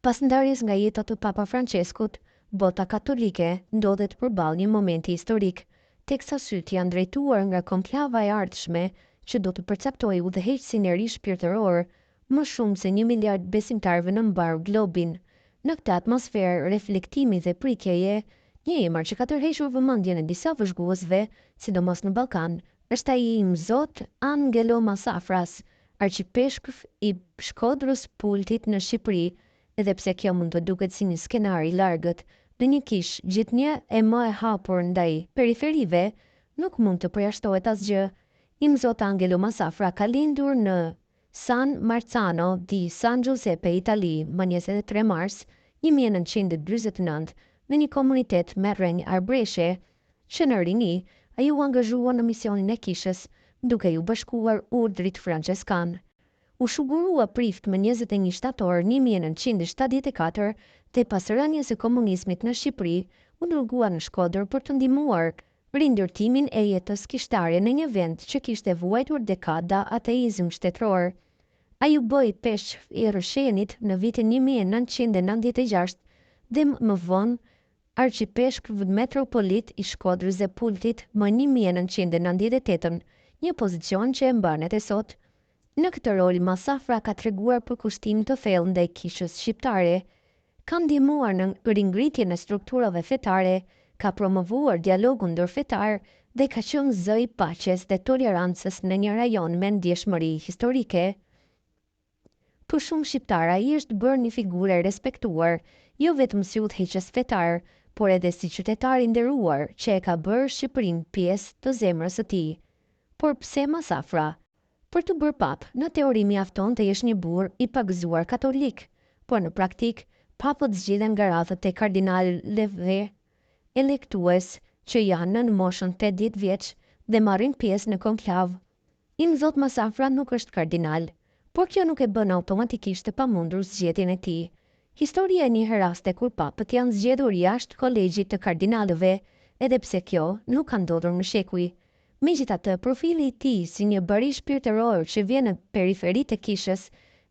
Pas ndarjes nga jeta të Papa Franceskut, bota katolike ndodhet përballë një momenti historik, teksa sytë janë drejtuar nga konklava e ardhshme që do të përcaktojë udhëheqësin e ri shpirtëror, më shumë se 1 miliard besimtarëve në mbar globin. Në këtë atmosferë reflektimi dhe prikjeje, një emër që ka tërhequr vëmendjen e disa vëzhguesve, sidomos në Ballkan, është ai i Mzot Angelo Masafras, arqipeshkëv i Shkodrës Pultit në Shqipëri, edhe pse kjo mund të duket si një skenar i largët, në një kishë gjithnjë e më e hapur ndaj periferive, nuk mund të përjashtohet asgjë. I Mzot Angelo Masafra ka lindur në San Marzano di San Giuseppe, Itali, më 23 mars 1949, në një komunitet me rrenjë arbëreshe, që në rini ai u angazhua në misionin e kishës, duke ju bashkuar urdhrit franceskan. U shugurua prift më 21 shtator 1974 dhe pas rënies së komunizmit në Shqipëri, u dërgua në Shkodër për të ndihmuar rindërtimin e jetës kishtare në një vend që kishte vuajtur dekada ateizëm shtetëror. Ai u bë peshq i Rrëshenit në vitin 1996 dhe më vonë arqipeshkëv metropolit i Shkodrës së Pultit më 1998, një pozicion që e mban edhe sot. Në këtë rol, Masafra ka treguar për kushtim të thellë ndaj kishës shqiptare, ka ndihmuar në ringritjen e strukturave fetare, ka promovuar dialogun ndërfetar dhe ka qenë zë i paqes dhe tolerancës në një rajon me ndjeshmëri historike. Për shumë shqiptar ai është bërë një figurë e respektuar, jo vetëm si udhëheqës fetar, por edhe si qytetar i nderuar që e ka bërë Shqipërinë pjesë të zemrës së tij. Por pse Masafra? Për të bërë pap, në teori mjafton të jesh një burr i pagëzuar katolik, por në praktik, papët zgjidhen nga radhët e kardinalëve elektues që janë në moshën 80 vjeç dhe marrin pjesë në konklav. I Mzot Masafra nuk është kardinal, por kjo nuk e bën automatikisht të pamundur zgjedhjen e tij. Historia e një raste kur papët janë zgjedhur jashtë kolegjit të kardinalëve, edhe pse kjo nuk ka ndodhur në shekuj. Megjithatë, profili i tij si një bari shpirtëror që vjen në periferi të kishës,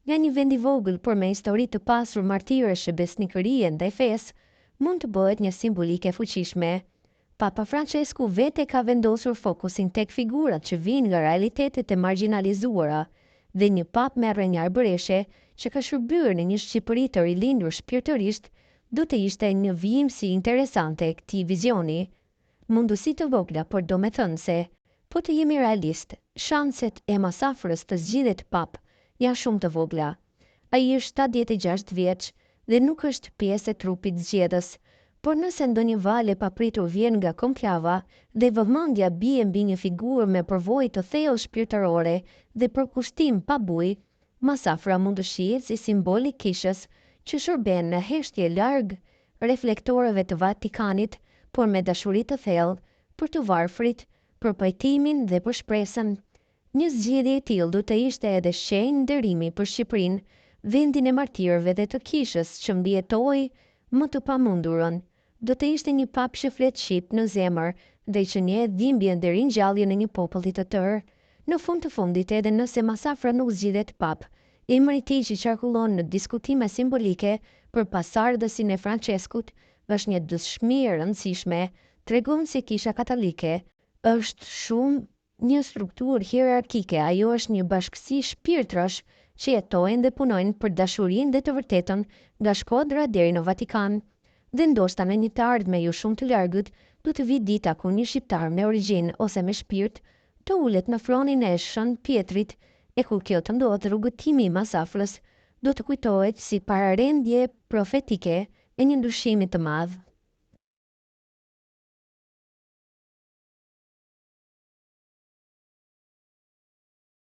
nga një vend i vogël por me histori të pasur martirësh e besnikërie ndaj fesë, mund të bëhet një simbolik e fuqishme. Papa Francesku vete ka vendosur fokusin tek figurat që vijnë nga realitetet e marginalizuara dhe një pap me rrjenja arbëreshe që ka shërbyer në një Shqipëri të rilindur shpirtërisht, do të ishte një vijimsi interesante këtij vizioni. Mundësi të vogla, por do me thënë se, po të jemi realist, shanset e Masafrës të zgjidhet pap janë shumë të vogla. Ai është 76 vjeç dhe nuk është pjesë e trupit zgjedhës, por nëse ndonjë vale papritur vjen nga konklava dhe vëmendja bie mbi një figurë me përvojë të thellë shpirtërore dhe përkushtim pa bujë, Masafra mund të shihet si simbol i kishës që shërben në heshtje larg reflektorëve të Vatikanit, por me dashuri të thellë për të varfrit, për pajtimin dhe për shpresën. Një zgjedhje e tillë do të ishte edhe shenjë nderimi për Shqipërinë, vendin e martirëve dhe të kishës që mbijetoi më të pamundurën. Do të ishte një pap që flet shqip në zemër dhe që njeh dhimbjen dhe ringjalljen e një populli të tërë. Në fund të fundit, edhe nëse Masafra nuk zgjidhet pap, emri i tij që qarkullon në diskutime simbolike për pasardhësin e Franceskut është një dëshmi e rëndësishme, tregon se Kisha Katolike është shumë një strukturë hierarkike, ajo është një bashkësi shpirtrash që jetojnë dhe punojnë për dashurinë dhe të vërtetën nga Shkodra deri në Vatikan. Dhe ndoshta në një të ardhme jo shumë të largët, do të vi dita kur një shqiptar me origjinë ose me shpirt të ulet në fronin e Shën Pietrit, e kur kjo të ndodhë, rrugëtimi i Masafrës do të kujtohet si pararendje profetike e një ndryshimi të madh.